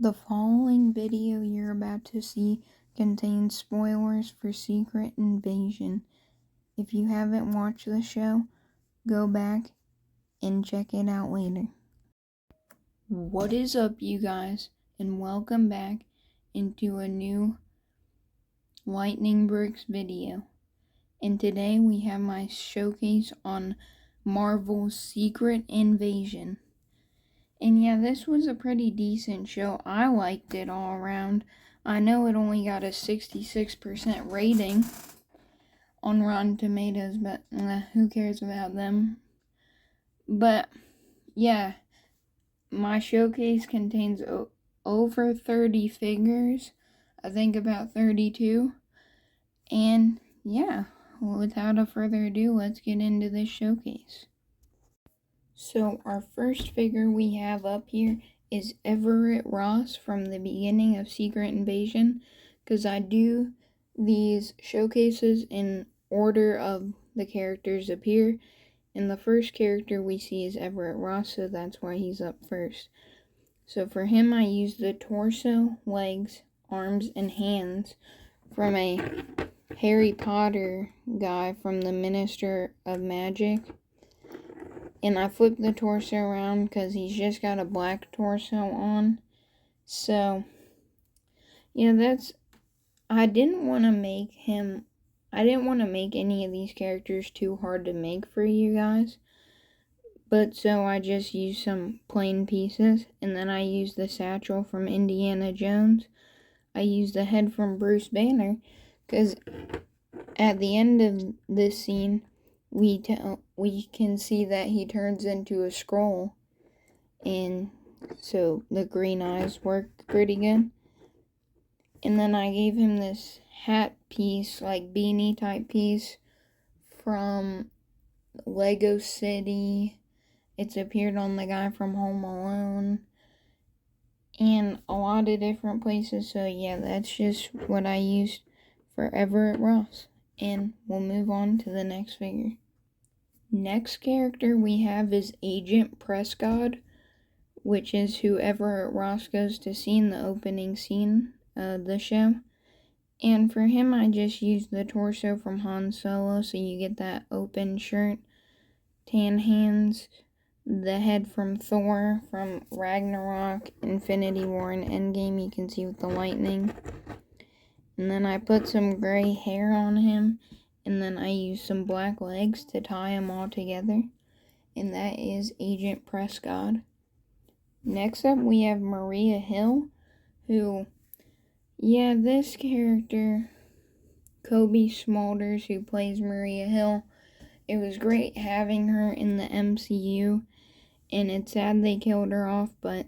The following video you're about to see contains spoilers for Secret Invasion. If you haven't watched the show, go back and check it out later. What is up, you guys, and welcome back into a new Lightning Bricks video. And today we have my showcase on Marvel's Secret Invasion. And yeah, this was a pretty decent show. I liked it all around. I know it only got a 66% rating on Rotten Tomatoes, but who cares about them? But yeah, my showcase contains over 30 figures. I think about 32. And yeah, without a further ado, let's get into this showcase. So our first figure we have up here is Everett Ross from the beginning of Secret Invasion, because I do these showcases in order of the characters appear, and the first character we see is Everett Ross, so that's why he's up first. So for him, I used the torso, legs, arms, and hands from a Harry Potter guy from the Minister of Magic. And I flipped the torso around because he's just got a black torso on. So, yeah, I didn't want to make any of these characters too hard to make for you guys. But so I just used some plain pieces. And then I used the satchel from Indiana Jones. I used the head from Bruce Banner. Because at the end of this scene, we can see that he turns into a scroll, and so the green eyes work pretty good. And then I gave him this hat piece, like beanie type piece from Lego City. It's appeared on the guy from Home Alone and a lot of different places. So yeah, that's just what I used for Everett Ross. And we'll move on to the next figure. Next character we have is Agent Prescott, which is who Everett Ross goes to see in the opening scene of the show. And for him, I just used the torso from Han Solo, so you get that open shirt, tan hands, the head from Thor, from Ragnarok, Infinity War, and Endgame, you can see with the lightning. And then I put some gray hair on him, and then I used some black legs to tie him all together. And that is Agent Prescott. Next up, we have Maria Hill, who, yeah, this character, Kobe Smulders, who plays Maria Hill, it was great having her in the MCU, and it's sad they killed her off, but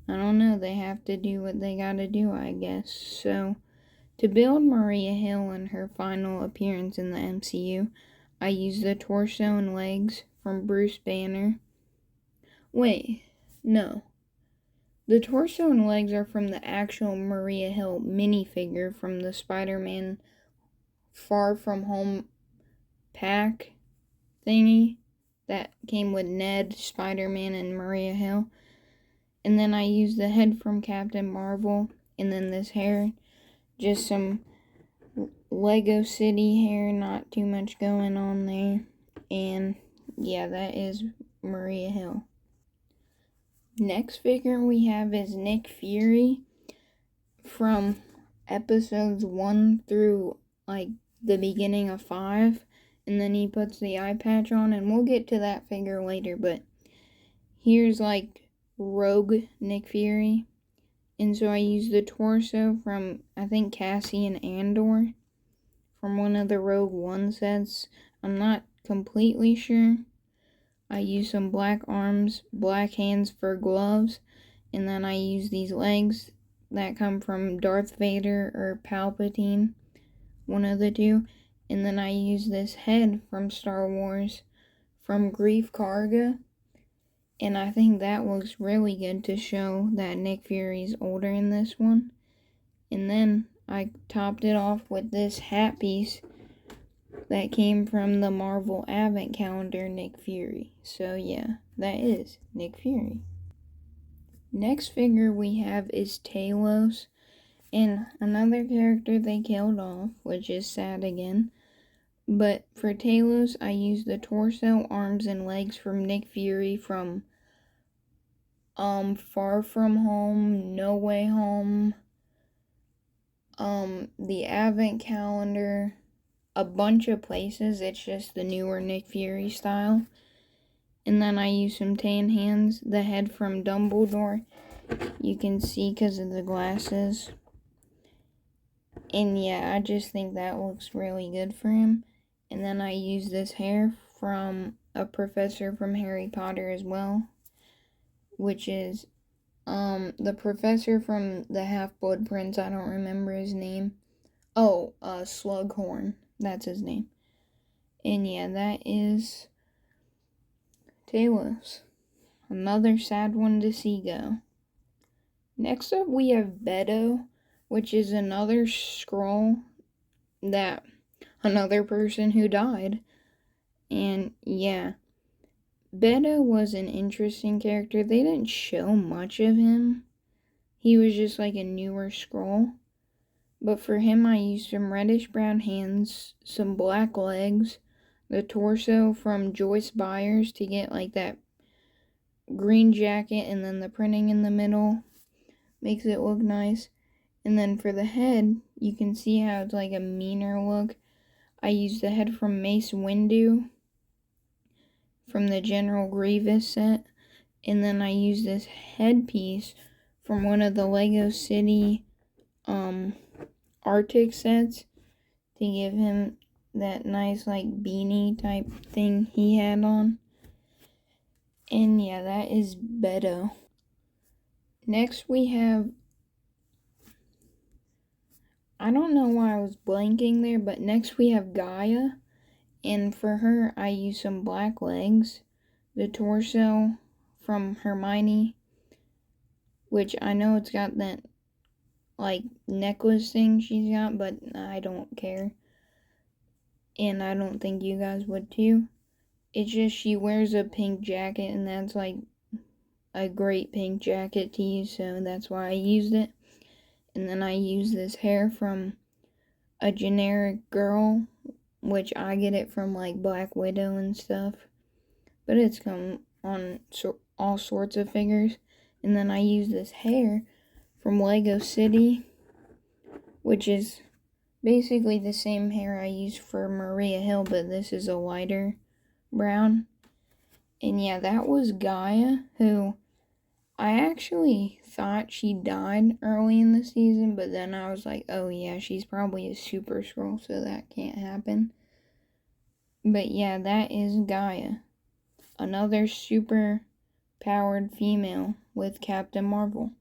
I don't know, they have to do what they gotta do, I guess. So, to build Maria Hill in her final appearance in the MCU, I used the torso and legs from Bruce Banner. Wait, no. The torso and legs are from the actual Maria Hill minifigure from the Spider-Man Far From Home pack thingy that came with Ned, Spider-Man, and Maria Hill. And then I used the head from Captain Marvel, and then this hair, just some Lego City hair, not too much going on there. And yeah, that is Maria Hill. Next figure we have is Nick Fury from episodes 1 through like the beginning of 5. And then he puts the eye patch on, and we'll get to that figure later, but here's like Rogue Nick Fury. And so I used the torso from, I think, Cassian Andor from one of the Rogue One sets. I'm not completely sure. I used some black arms, black hands for gloves, and then I used these legs that come from Darth Vader or Palpatine, one of the two. And then I used this head from Star Wars from Grief Karga. And I think that looks really good to show that Nick Fury's older in this one. And then I topped it off with this hat piece that came from the Marvel Advent Calendar Nick Fury. So yeah, that is Nick Fury. Next figure we have is Talos, and another character they killed off, which is sad again. But for Talos, I used the torso, arms, and legs from Nick Fury from Far From Home, No Way Home, the Advent Calendar, a bunch of places. It's just the newer Nick Fury style. And then I used some tan hands, the head from Dumbledore. You can see because of the glasses. And yeah, I just think that looks really good for him. And then I used this hair from a professor from Harry Potter as well, which is the professor from the Half-Blood Prince. I don't remember his name. Oh, Slughorn. That's his name. And yeah, that is Talos. Another sad one to see go. Next up, we have Beto, which is another scroll that another person who died. And yeah, Beto was an interesting character. They didn't show much of him. He was just like a newer scroll. But for him, I used some reddish brown hands, some black legs, the torso from Joyce Byers to get like that green jacket, and then the printing in the middle makes it look nice. And then for the head, you can see how it's like a meaner look. I used the head from Mace Windu from the General Grievous set. And then I used this headpiece from one of the Lego City Arctic sets to give him that nice like beanie type thing he had on. And yeah, that is Beto. Next we have, I don't know why I was blanking there, but next we have Gaia. And for her, I used some black legs, the torso from Hermione, which I know it's got that like necklace thing she's got, but I don't care. And I don't think you guys would too. It's just she wears a pink jacket, and that's like a great pink jacket to use, so that's why I used it. And then I used this hair from a generic girl, which I get it from like Black Widow and stuff. But it's come on all sorts of figures. And then I used this hair from Lego City, which is basically the same hair I used for Maria Hill, but this is a lighter brown. And yeah, that was Gaia, who I actually thought she died early in the season, but then I was like, oh yeah, she's probably a super scroll, so that can't happen. But yeah, that is Gaia. Another super powered female with Captain Marvel.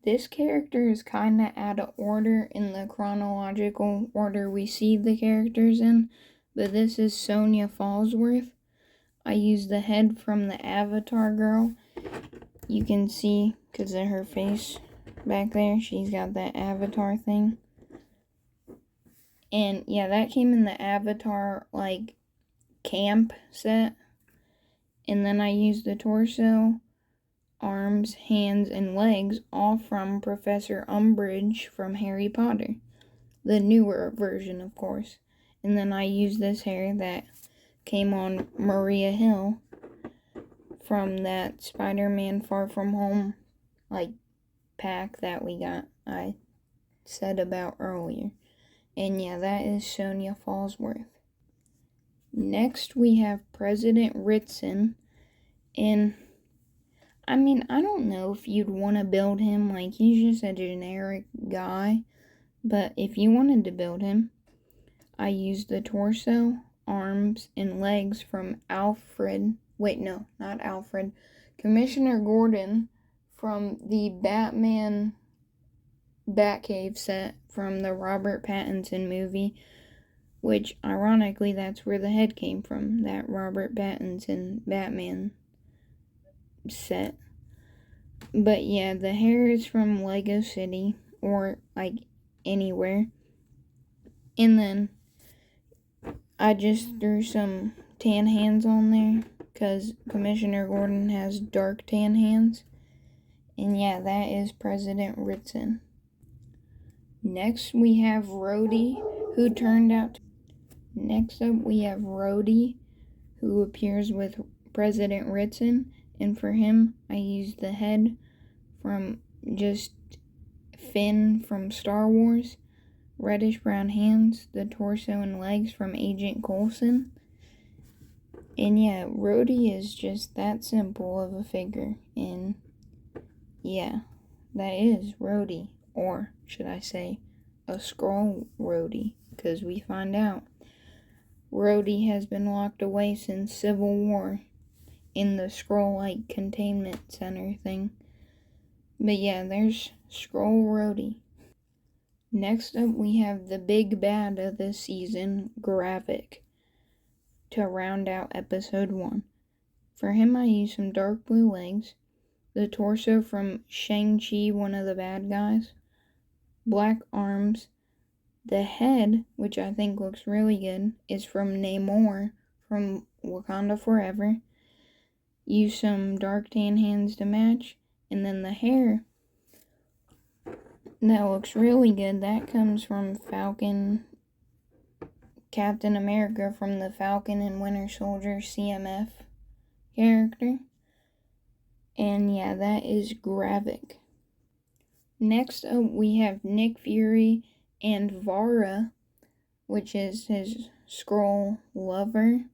This character is kinda out of order in the chronological order we see the characters in, but this is Sonya Fallsworth. I used the head from the Avatar girl. You can see, because of her face back there, she's got that Avatar thing. And yeah, that came in the Avatar, like, camp set. And then I used the torso, arms, hands, and legs, all from Professor Umbridge from Harry Potter. The newer version, of course. And then I used this hair that came on Maria Hill from that Spider-Man Far From Home, like, pack that we got, I said about earlier. And yeah, that is Sonya Fallsworth. Next, we have President Ritson. And I mean, I don't know if you'd want to build him, like, he's just a generic guy. But if you wanted to build him, I used the torso, arms, and legs from Commissioner Gordon from the Batman Batcave set from the Robert Pattinson movie, which, ironically, that's where the head came from, that Robert Pattinson Batman set. But yeah, the hair is from Lego City, or like anywhere. And then I just threw some tan hands on there, because Commissioner Gordon has dark tan hands. And yeah, that is President Ritson. Next we have Rhodey, who turned out to... Next up we have Rhodey, who appears with President Ritson, and for him I used the head from just Finn from Star Wars, reddish brown hands, the torso and legs from Agent Coulson. And yeah, Rhodey is just that simple of a figure, and yeah, that is Rhodey, or should I say, a Skrull Rhodey, because we find out Rhodey has been locked away since Civil War in the Skrull-like containment center thing. But yeah, there's Skrull Rhodey. Next up, we have the big bad of this season, Gravik, to round out episode 1. For him, I used some dark blue legs, the torso from Shang-Chi, one of the bad guys, black arms. The head, which I think looks really good, is from Namor from Wakanda Forever. Use some dark tan hands to match, and then the hair, that looks really good. That comes from Captain America from the Falcon and Winter Soldier CMF character. And yeah, that is Gravik. Next up, we have Nick Fury and Vara, which is his Skrull lover.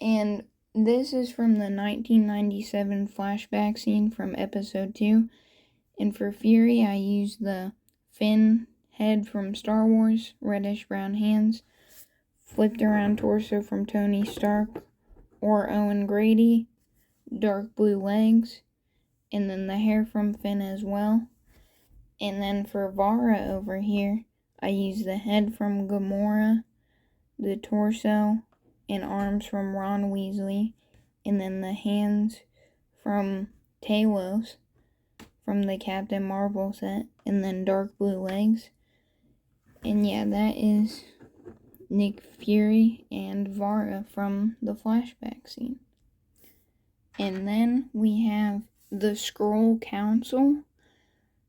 And this is from the 1997 flashback scene from episode 2. And for Fury, I used the Finn head from Star Wars, reddish brown hands, flipped around torso from Tony Stark or Owen Grady, dark blue legs, and then the hair from Finn as well. And then for Vara over here, I used the head from Gamora, the torso and arms from Ron Weasley, and then the hands from Talos from the Captain Marvel set, and then dark blue legs. And yeah, that is Nick Fury and Vara from the flashback scene. And then we have the Skrull Council,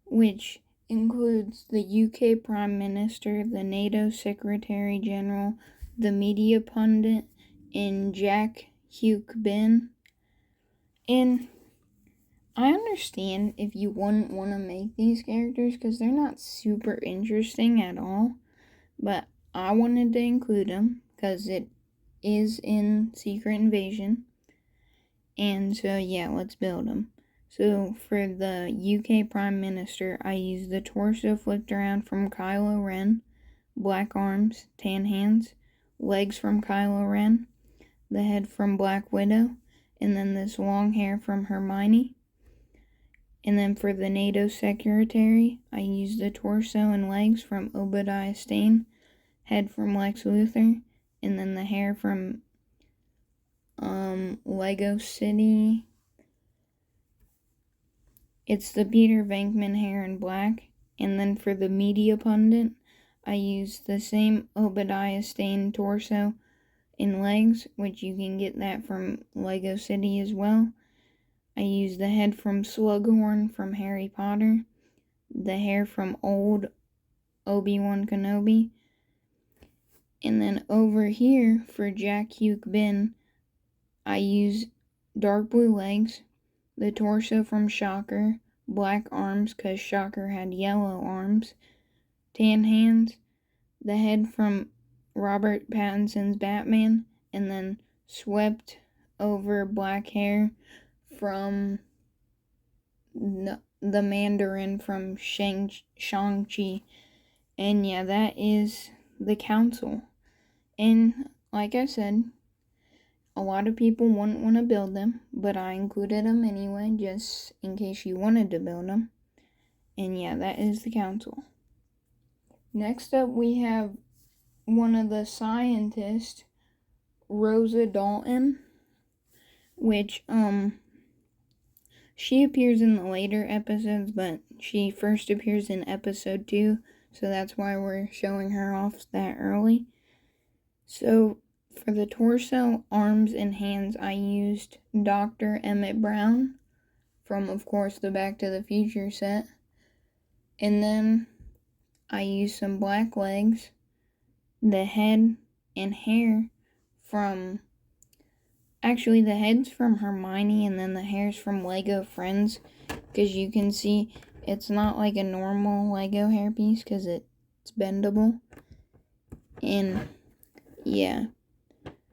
which includes the UK Prime Minister, the NATO Secretary General, the media pundit, and Jack Hugh-Bin. And I understand if you wouldn't want to make these characters because they're not super interesting at all, but I wanted to include them because it is in Secret Invasion. And so yeah, let's build them. So for the UK Prime Minister, I used the torso flipped around from Kylo Ren, black arms, tan hands, legs from Kylo Ren, the head from Black Widow, and then this long hair from Hermione. And then for the NATO Secretary, I used the torso and legs from Obadiah Stane, head from Lex Luthor, and then the hair from Lego City. It's the Peter Venkman hair in black. And then for the media pundit, I used the same Obadiah Stane torso and legs, which you can get that from Lego City as well. I used the head from Slughorn from Harry Potter, the hair from old Obi-Wan Kenobi, and then over here for Jack Hugh-Bin, I used dark blue legs, the torso from Shocker, black arms because Shocker had yellow arms, tan hands, the head from Robert Pattinson's Batman, and then swept over black hair from the Mandarin from Shang-Chi. And yeah, that is the council. And like I said, a lot of people wouldn't want to build them, but I included them anyway, just in case you wanted to build them. And yeah, that is the council. Next up, we have one of the scientists, Rosa Dalton, which, she appears in the later episodes, but she first appears in episode 2, so that's why we're showing her off that early. So, for the torso, arms, and hands, I used Dr. Emmett Brown from, of course, the Back to the Future set. And then I used some black legs, the head and hair from, actually the head's from Hermione and then the hair's from Lego Friends, because you can see it's not like a normal Lego hairpiece because it's bendable. And yeah,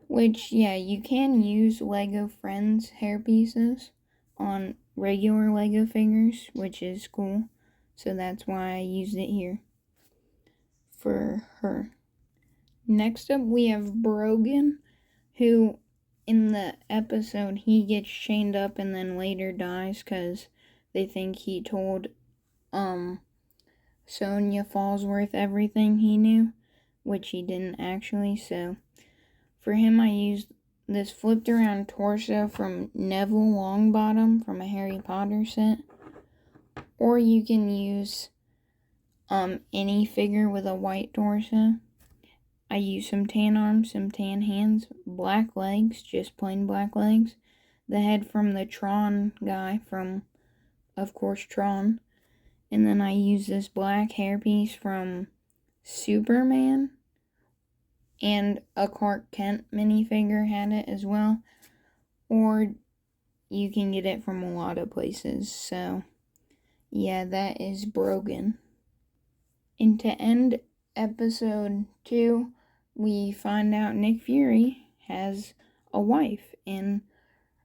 you can use Lego Friends hairpieces on regular Lego figures, which is cool. So that's why I used it here for her. Next up, we have Brogan, who in the episode, he gets chained up and then later dies because they think he told Sonia Fallsworth everything he knew, which he didn't actually. So for him, I used this flipped around torso from Neville Longbottom from a Harry Potter set. Or you can use any figure with a white torso. I used some tan arms, some tan hands, black legs, just plain black legs. The head from the Tron guy from, of course, Tron. And then I used this black hairpiece from Superman. And a Clark Kent minifigure had it as well. Or you can get it from a lot of places. So, yeah, that is Brogan. And to end episode 2, we find out Nick Fury has a wife, and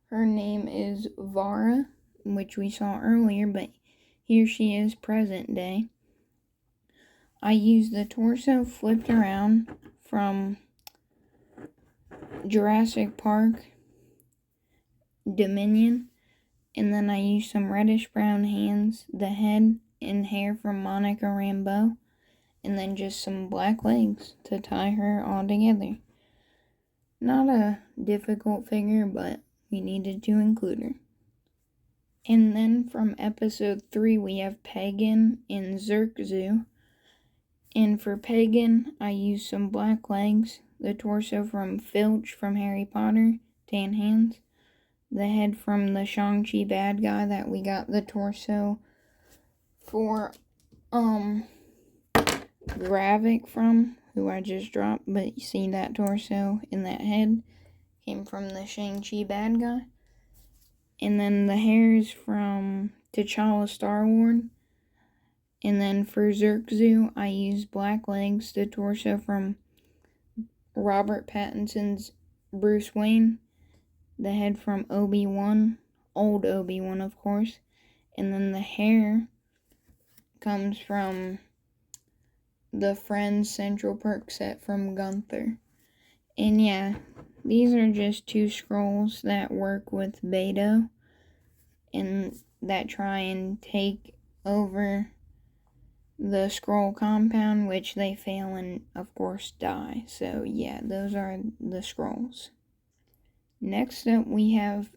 her name is Vara, which we saw earlier, but here she is present day. I used the torso flipped around from Jurassic Park Dominion, and then I used some reddish brown hands, the head and hair from Monica Rambeau, and then just some black legs to tie her all together. Not a difficult figure, but we needed to include her. And then from episode 3, we have Pagan and Zerkzoo. And for Pagan, I used some black legs, the torso from Filch from Harry Potter, tan hands, the head from the Shang-Chi bad guy that we got the torso for Gravik from, who I just dropped, but you see that torso and that head came from the Shang-Chi bad guy. And then the hair is from T'Challa Star-Lord. And then for Zerkzoo, I used black legs, the torso from Robert Pattinson's Bruce Wayne, the head from Obi-Wan, old Obi-Wan of course, and then the hair comes from the Friends Central Perk set from Gunther. And yeah, these are just 2 scrolls that work with Beto and that try and take over the scroll compound, which they fail and of course die. So yeah, those are the scrolls. Next up we have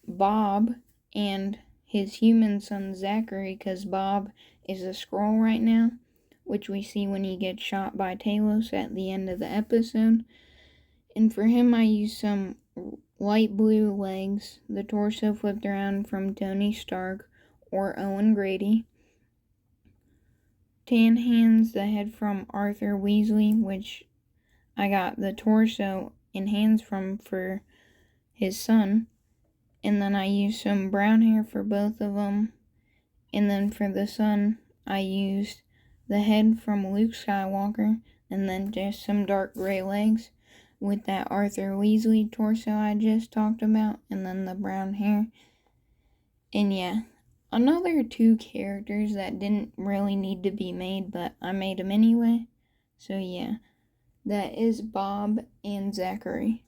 Bob and his human son Zachary, because Bob is a scroll right now, which we see when he gets shot by Talos at the end of the episode. And for him I used some light blue legs, the torso flipped around from Tony Stark or Owen Grady. Tan hands, the head from Arthur Weasley, which I got the torso and hands from for his son. And then I used some brown hair for both of them. And then for the son, I used the head from Luke Skywalker and then just some dark gray legs with that Arthur Weasley torso I just talked about, and then the brown hair. And yeah, another 2 characters that didn't really need to be made, but I made them anyway. So yeah, that is Bob and Zachary.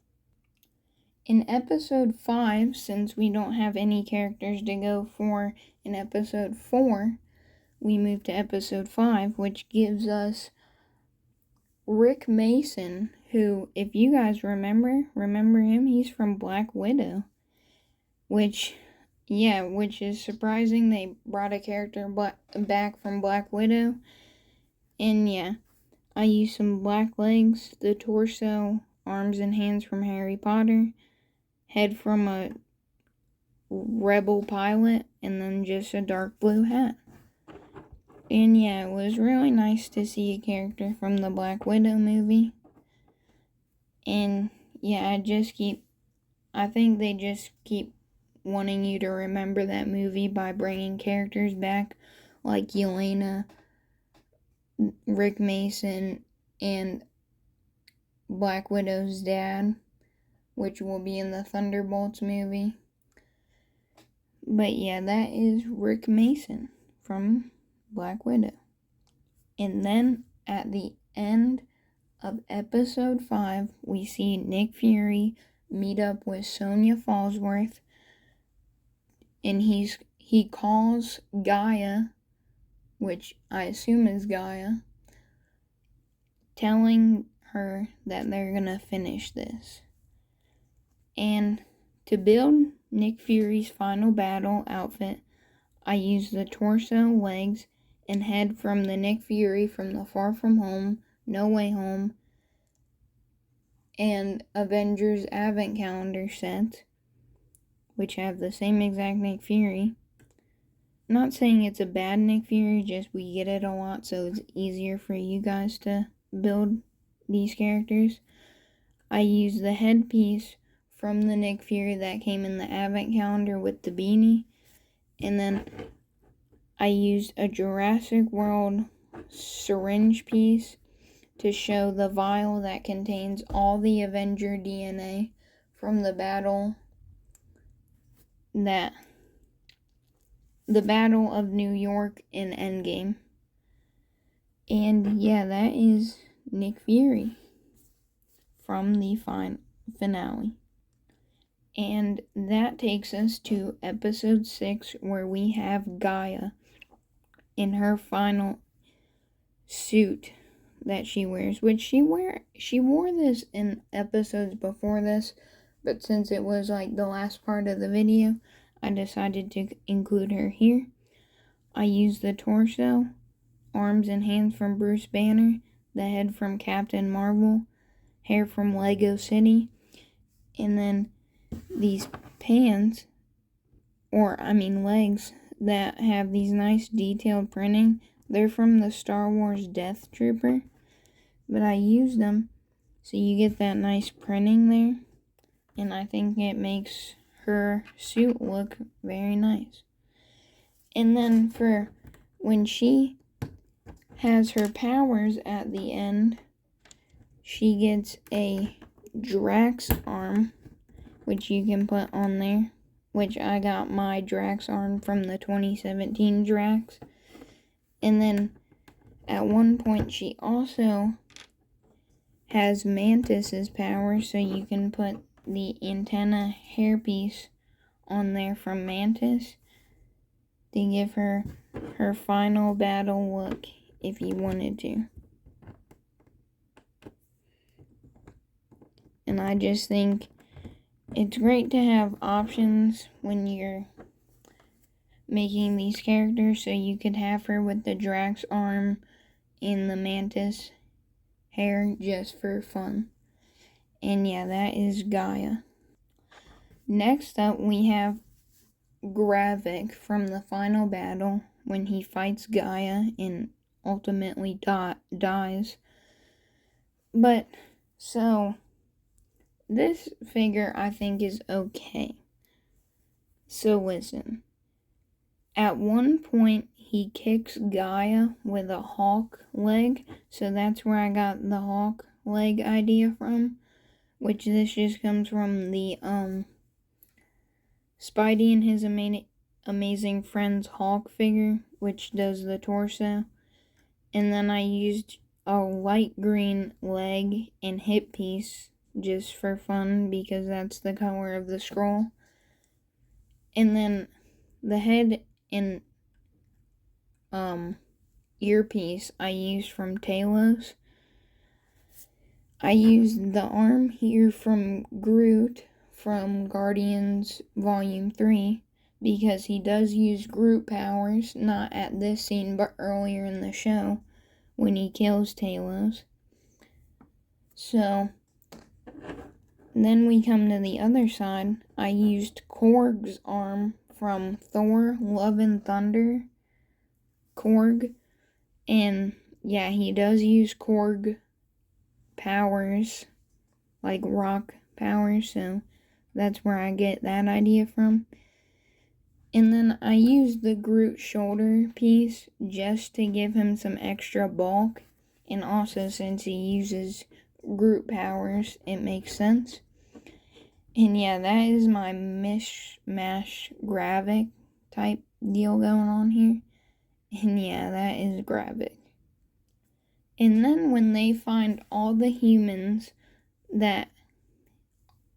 In episode 5, since we don't have any characters to go for in episode 4, we move to episode 5, which gives us Rick Mason, who, if you guys remember him, he's from Black Widow, which is surprising. They brought a character back from Black Widow. And yeah, I used some black legs, the torso, arms and hands from Harry Potter, head from a rebel pilot, and then just a dark blue hat. And yeah, it was really nice to see a character from the Black Widow movie. And yeah, I think they just keep wanting you to remember that movie by bringing characters back like Yelena, Rick Mason, and Black Widow's dad, which will be in the Thunderbolts movie. But yeah, that is Rick Mason from Black Widow. And then at the end of episode 5, we see Nick Fury meet up with Sonya Fallsworth, and he calls Gaia, which I assume is Gaia, telling her that they're gonna finish this. And to build Nick Fury's final battle outfit, I used the torso, legs, and head from the Nick Fury from the Far From Home, No Way Home, and Avengers Advent Calendar sets, which have the same exact Nick Fury. Not saying it's a bad Nick Fury, just we get it a lot, so it's easier for you guys to build these characters. I used the headpiece from the Nick Fury that came in the Advent Calendar with the beanie, and then I used a Jurassic World syringe piece to show the vial that contains all the Avenger DNA from the battle of New York in Endgame. And yeah, that is Nick Fury from the finale. And that takes us to episode 6, where we have Gaia in her final suit that she wears, which she wore this in episodes before this, but since it was like the last part of the video, I decided to include her here. I used the torso, arms and hands from Bruce Banner, the head from Captain Marvel, hair from Lego City, and then these pants, legs, that have these nice detailed printing. They're from the Star Wars Death Trooper, but I used them so you get that nice printing there, and I think it makes her suit look very nice. And then for when she has her powers at the end, she gets a Drax arm, which you can put on there, which I got my Drax arm from the 2017 Drax. And then at one point she also has Mantis's power, so you can put the antenna hairpiece on there from Mantis to give her her final battle look if you wanted to. And I just think it's great to have options when you're making these characters, so you could have her with the Drax arm and the Mantis hair just for fun. And yeah, that is Gaia. Next up, we have Gravik from the final battle when he fights Gaia and ultimately dies. But, so, this figure I think is okay. So listen. At one point, he kicks Gaia with a hawk leg, so that's where I got the hawk leg idea from, which this just comes from the Spidey and his amazing friends Hulk figure, which does the torso. And then I used a light green leg and hip piece just for fun because that's the color of the scroll. And then the head and earpiece I used from Talos. I used the arm here from Groot from Guardians Volume 3 because he does use Groot powers, not at this scene but earlier in the show when he kills Talos. So Then we come to the other side. I used Korg's arm from Thor Love and Thunder. Korg. And yeah, he does use Korg powers, like rock powers, so that's where I get that idea from. And then I used the Groot shoulder piece just to give him some extra bulk. And also, since he uses Groot powers, it makes sense. And yeah, that is my mishmash Gravik type deal going on here. And yeah, that is Gravik. And then when they find all the humans that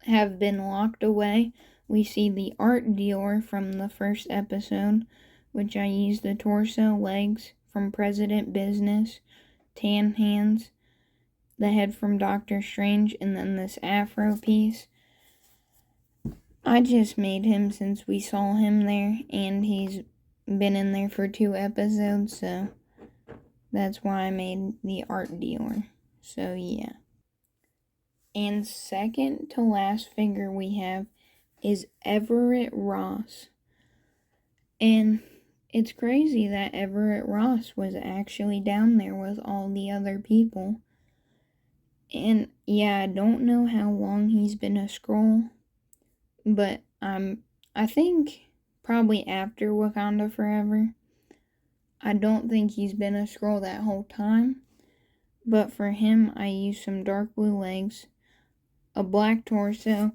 have been locked away, we see the art dealer from the first episode, which I used the torso, legs from President Business, tan hands, the head from Doctor Strange, and then this afro piece. I just made him since we saw him there, and he's been in there for 2 episodes, so that's why I made the art dealer. So yeah. And second to last figure we have is Everett Ross. And it's crazy that Everett Ross was actually down there with all the other people. And yeah, I don't know how long he's been a Skrull, but I think probably after Wakanda Forever. I don't think he's been a Skrull that whole time, but for him I used some dark blue legs, a black torso.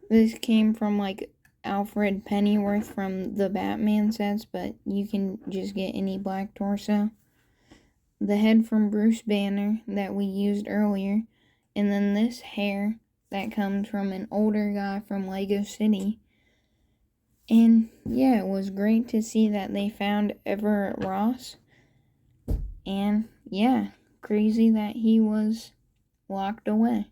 This came from like Alfred Pennyworth from the Batman sets, but you can just get any black torso. The head from Bruce Banner that we used earlier, and then this hair that comes from an older guy from Lego City. And yeah, it was great to see that they found Everett Ross. And yeah, crazy that he was locked away.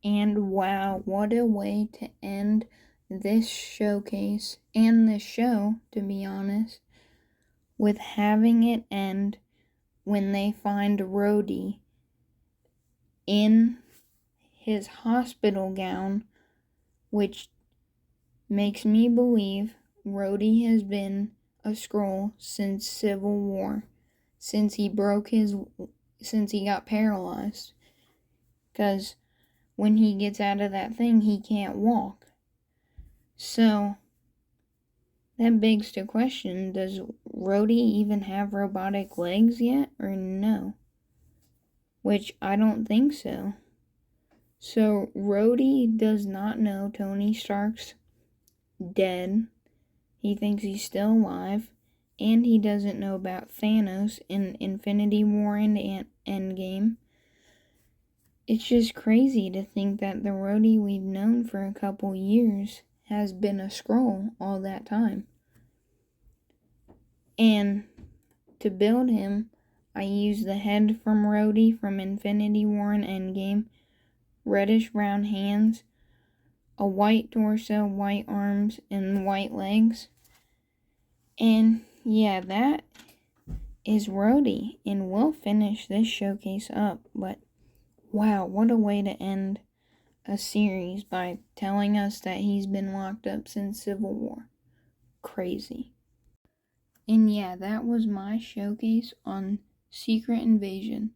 And wow, what a way to end this showcase and this show, to be honest, with having it end when they find Rhodey in his hospital gown, which makes me believe Rhodey has been a Skrull since Civil War, since he got paralyzed. Because when he gets out of that thing, he can't walk. So that begs the question, does Rhodey even have robotic legs yet, or no? Which I don't think so. So Rhodey does not know Tony Stark's dead. He thinks he's still alive. And he doesn't know about Thanos in Infinity War and Endgame. It's just crazy to think that the Rhodey we've known for a couple years has been a Skrull all that time. And to build him, I used the head from Rhodey from Infinity War and Endgame, reddish brown hands, a white torso, white arms, and white legs. And yeah, that is Rhodey, and we'll finish this showcase up. But wow, what a way to end a series by telling us that he's been locked up since Civil War. Crazy. And yeah, that was my showcase on Secret Invasion.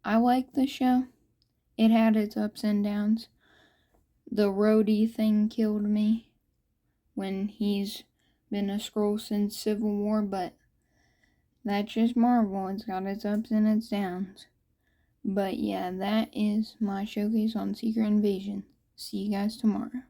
I liked the show. It had its ups and downs. The Rhodey thing killed me when he's been a Skrull since Civil War, but that's just Marvel. It's got its ups and its downs. But yeah, that is my showcase on Secret Invasion. See you guys tomorrow.